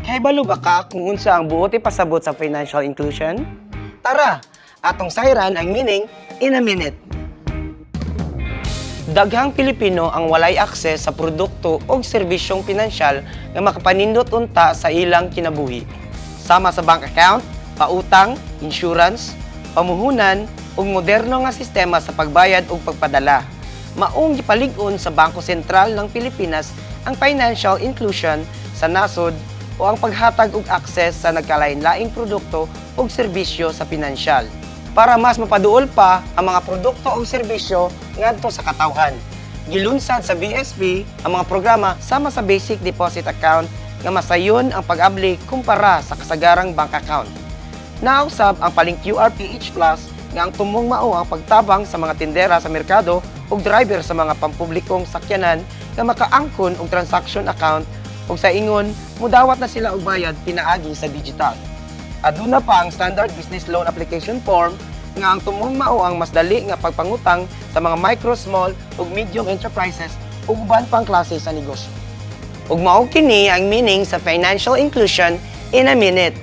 Kahibalo ba ka kung unsa ang buot ipasabot sa financial inclusion? Tara, atong sayran ang meaning in a minute. Daghang Pilipino ang walay akses sa produkto o serbisyong pinansyal nga makapanindot unta sa ilang kinabuhi. Sama sa bank account, pautang, insurance, pamuhunan ug moderno nga sistema sa pagbayad ug pagpadala. Maong gipalig-on sa Bangko Sentral ng Pilipinas ang financial inclusion sa nasod o ang paghatag og akses sa nagkalain-laing produkto o serbisyo sa pinansyal. Para mas mapaduol pa ang mga produkto o serbisyo ngadto sa katawhan. Gilunsad sa BSP ang mga programa sama sa Basic Deposit Account nga masayon ang pag-abli kumpara sa kasagarang bank account. Nausab ang paling QRPH Plus nga ang tumong mao ang pagtabang sa mga tindera sa merkado ug driver sa mga pampublikong sakyanan nga makaangkon og transaction account ug sa ingon mudawat na sila og bayad pinaagi sa digital. Aduna pa ang Standard Business Loan Application Form nga ang tumong mao ang mas dali nga pagpangutang sa mga micro, small ug medium enterprises ug uban pang klase sa negosyo. Ug mao kini ang meaning sa financial inclusion in a minute.